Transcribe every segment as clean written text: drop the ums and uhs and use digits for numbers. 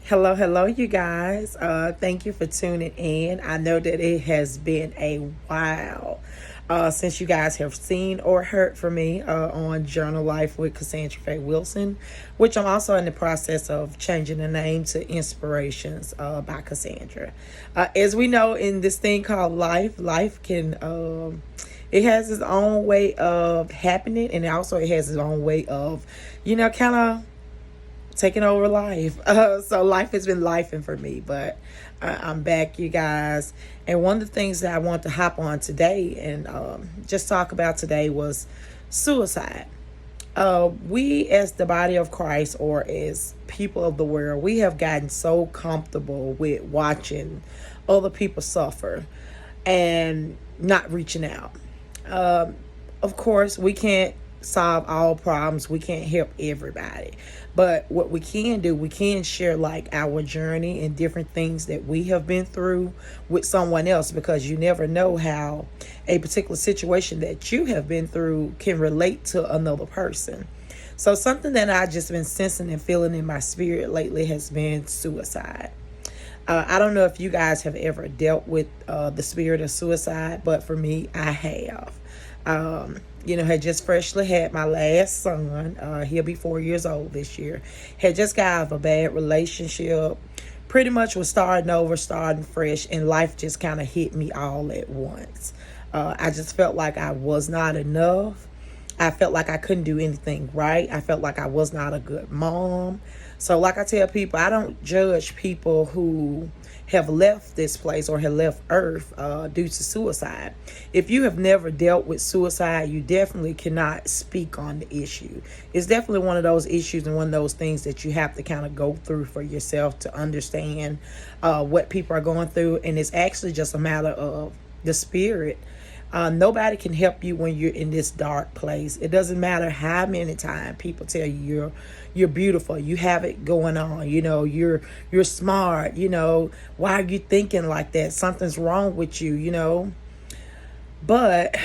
Hello, hello, you guys. Thank you for tuning in. I know that it has been a while since you guys have seen or heard from me on Journal Life with Cassandra Faye Wilson, which I'm also in the process of changing the name to Inspirations by Cassandra. As we know, in this thing called life can. It has its own way of happening, and also it has its own way of, kind of taking over life. So life has been lifing for me, but I'm back, you guys. And one of the things that I want to hop on today and just talk about today was suicide. We, as the body of Christ or as people of the world, we have gotten so comfortable with watching other people suffer and not reaching out. Of course, we can't solve all problems. We can't help everybody. But what we can do, we can share like our journey and different things that we have been through with someone else, because you never know how a particular situation that you have been through can relate to another person. So something that I just been sensing and feeling in my spirit lately has been suicide. I don't know if you guys have ever dealt with the spirit of suicide, but for me, I have. Had just freshly had my last son. He'll be 4 years old this year. Had just got out of a bad relationship. Pretty much was starting over, starting fresh, and life just kind of hit me all at once. I just felt like I was not enough. I felt like I couldn't do anything right. I felt like I was not a good mom. So, like I tell people, I don't judge people who have left this place or have left Earth due to suicide. If you have never dealt with suicide, you definitely cannot speak on the issue. It's definitely one of those issues and one of those things that you have to kind of go through for yourself to understand what people are going through. And it's actually just a matter of the spirit. Nobody can help you when you're in this dark place. It doesn't matter how many times people tell you you're beautiful, you have it going on, you're smart, why are you thinking like that? Something's wrong with you. But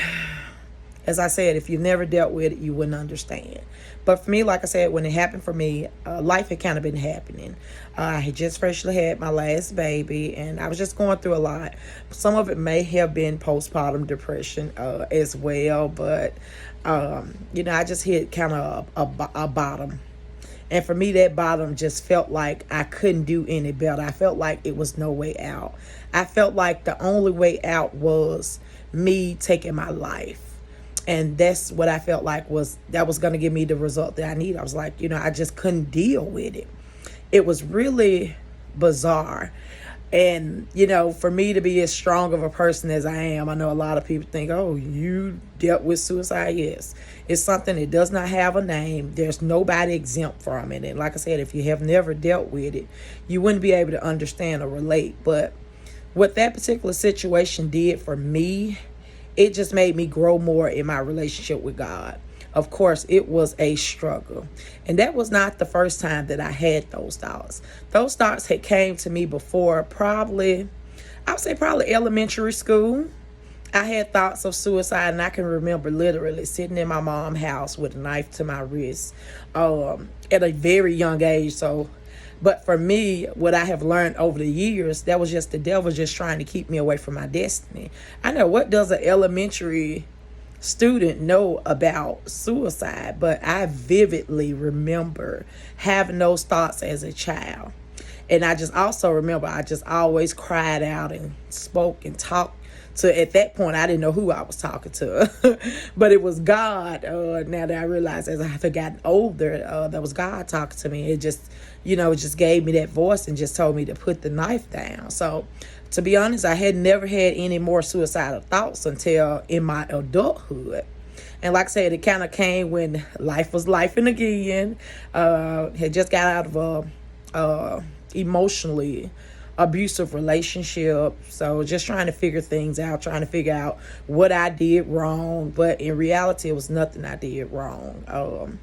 as I said, if you've never dealt with it, you wouldn't understand. But for me, like I said, when it happened for me, life had kind of been happening. I had just freshly had my last baby, and I was just going through a lot. Some of it may have been postpartum depression as well, but I just hit kind of a bottom. And for me, that bottom just felt like I couldn't do any better. I felt like it was no way out. I felt like the only way out was me taking my life. And that's what I felt like was going to give me the result that I need. I was like, I just couldn't deal with it. It was really bizarre. And, for me to be as strong of a person as I am, I know a lot of people think, oh, you dealt with suicide. Yes. It's something that does not have a name. There's nobody exempt from it. And like I said, if you have never dealt with it, you wouldn't be able to understand or relate. But what that particular situation did for me, it just made me grow more in my relationship with God. Of course, it was a struggle. And that was not the first time that I had those thoughts. Those thoughts had came to me before I would say probably elementary school. I had thoughts of suicide, and I can remember literally sitting in my mom's house with a knife to my wrist at a very young age. But for me, what I have learned over the years, that was just the devil just trying to keep me away from my destiny. I know, what does an elementary student know about suicide? But I vividly remember having those thoughts as a child. And I just also remember I just always cried out and spoke and talked to, at that point, I didn't know who I was talking to, but it was God. Now that I realize as I have gotten older, that was God talking to me. It just gave me that voice and just told me to put the knife down. So to be honest, I had never had any more suicidal thoughts until in my adulthood. And like I said, it kind of came when life was lifing again. Had just got out of a emotionally abusive relationship. So just trying to figure things out, trying to figure out what I did wrong. But in reality, it was nothing I did wrong.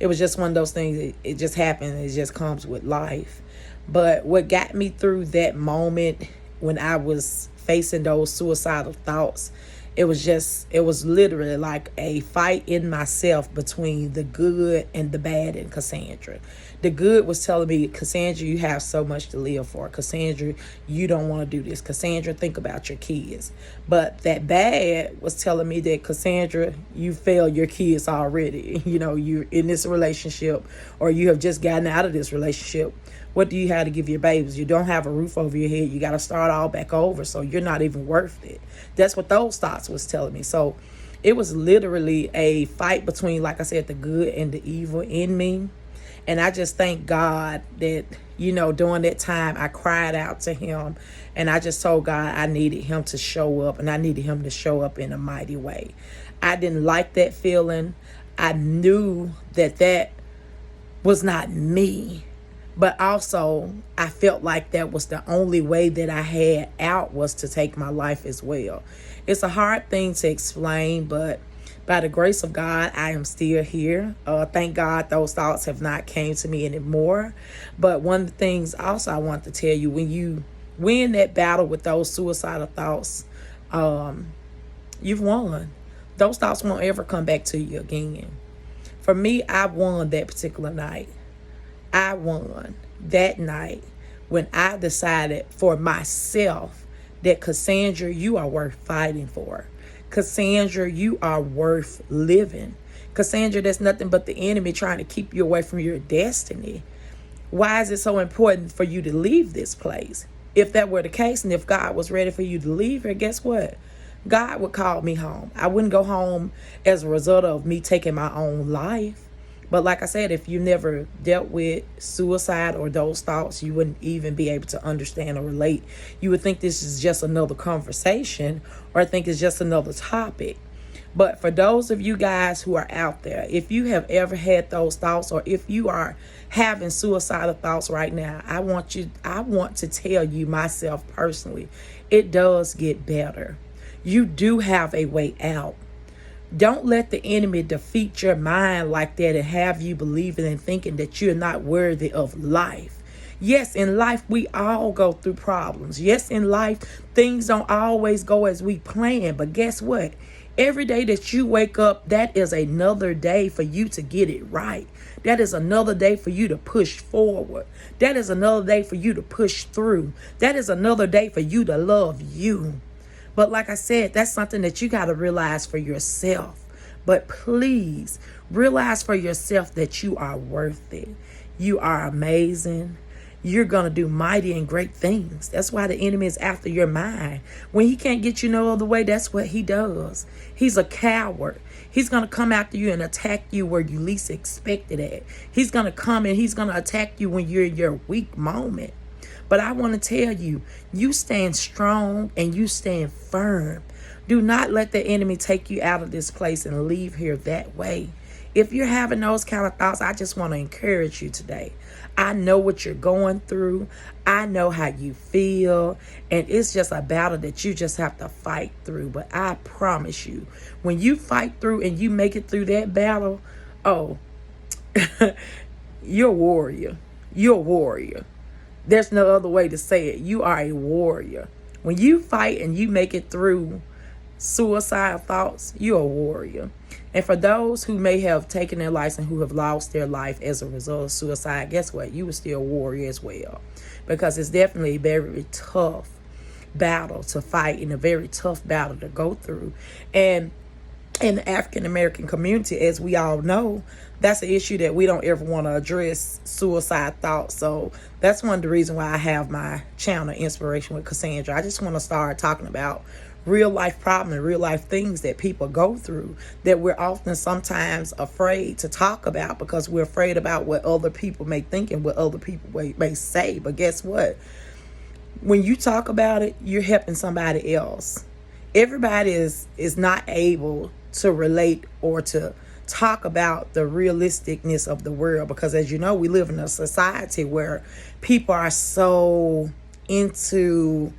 It was just one of those things. It just happened. It just comes with life. But what got me through that moment when I was facing those suicidal thoughts, it was literally like a fight in myself between the good and the bad in Cassandra. The good was telling me, Cassandra, you have so much to live for. Cassandra, you don't want to do this. Cassandra, think about your kids. But that bad was telling me that, Cassandra, you failed your kids already. You're in this relationship, or you have just gotten out of this relationship. What do you have to give your babies? You don't have a roof over your head. You got to start all back over. So you're not even worth it. That's what those thoughts was telling me. So it was literally a fight between, like I said, the good and the evil in me. And I just thank God that, during that time, I cried out to him. And I just told God I needed him to show up. And I needed him to show up in a mighty way. I didn't like that feeling. I knew that was not me. But also, I felt like that was the only way that I had out, was to take my life as well. It's a hard thing to explain, but by the grace of God, I am still here. Thank God those thoughts have not came to me anymore. But one of the things also I want to tell you, when you win that battle with those suicidal thoughts, you've won. Those thoughts won't ever come back to you again. For me, I won that particular night. I won that night when I decided for myself that, Cassandra, you are worth fighting for. Cassandra, you are worth living. Cassandra, that's nothing but the enemy trying to keep you away from your destiny. Why is it so important for you to leave this place? If that were the case, and if God was ready for you to leave here, guess what? God would call me home. I wouldn't go home as a result of me taking my own life. But like I said, if you never dealt with suicide or those thoughts, you wouldn't even be able to understand or relate. You would think this is just another conversation, or think it's just another topic. But for those of you guys who are out there, if you have ever had those thoughts, or if you are having suicidal thoughts right now, I want to tell you myself personally, it does get better. You do have a way out. Don't let the enemy defeat your mind like that and have you believing and thinking that you're not worthy of life. Yes, in life, we all go through problems. Yes, in life, things don't always go as we plan. But guess what? Every day that you wake up, that is another day for you to get it right. That is another day for you to push forward. That is another day for you to push through. That is another day for you to love you. But like I said, that's something that you got to realize for yourself. But please realize for yourself that you are worth it. You are amazing. You're going to do mighty and great things. That's why the enemy is after your mind. When he can't get you no other way, that's what he does. He's a coward. He's going to come after you and attack you where you least expect it at. He's going to come and he's going to attack you when you're in your weak moment. But I want to tell you, you stand strong and you stand firm. Do not let the enemy take you out of this place and leave here that way. If you're having those kind of thoughts, I just want to encourage you today. I know what you're going through. I know how you feel. And it's just a battle that you just have to fight through. But I promise you, when you fight through and you make it through that battle, you're a warrior. You're a warrior. There's no other way to say it. You are a warrior. When you fight and you make it through suicidal thoughts, you're a warrior. And for those who may have taken their lives and who have lost their life as a result of suicide, guess what? You were still a warrior as well. Because it's definitely a very tough battle to fight and a very tough battle to go through. And in the African American community, as we all know, that's an issue that we don't ever want to address, suicide thoughts. So that's one of the reasons why I have my channel, Inspiration with Cassandra. I just want to start talking about real life problems and real life things that people go through that we're often sometimes afraid to talk about because we're afraid about what other people may think and what other people may say. But guess what? When you talk about it, you're helping somebody else. Everybody is not able to relate or to talk about the realisticness of the world, because as you know, we live in a society where people are so into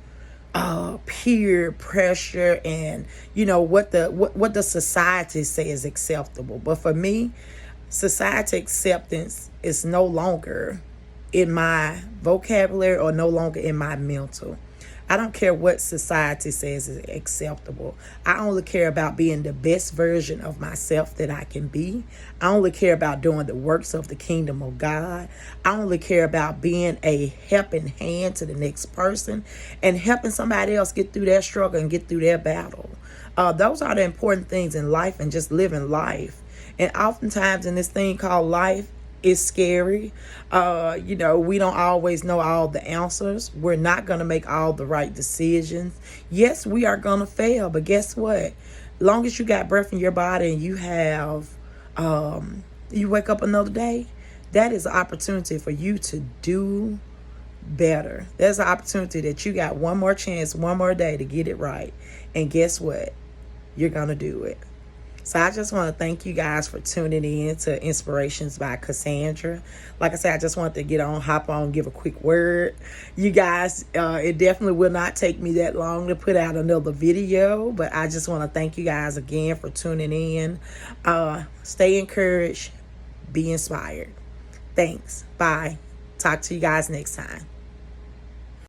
peer pressure and what the society says is acceptable. But for me, society acceptance is no longer in my vocabulary or no longer in my mental. I don't care what society says is acceptable. I only care about being the best version of myself that I can be. I only care about doing the works of the kingdom of God. I only care about being a helping hand to the next person and helping somebody else get through their struggle and get through their battle. Those are the important things in life, and just living life. And oftentimes in this thing called life, it's scary. We don't always know all the answers. We're not going to make all the right decisions. Yes, we are going to fail, but guess what? Long as you got breath in your body and you have, you wake up another day, that is an opportunity for you to do better. There's an opportunity that you got one more chance, one more day to get it right. And guess what? You're going to do it. So I just want to thank you guys for tuning in to Inspirations by Cassandra. Like I said, I just wanted to hop on, give a quick word. You guys, it definitely will not take me that long to put out another video, but I just want to thank you guys again for tuning in. Stay encouraged, be inspired. Thanks. Bye. Talk to you guys next time.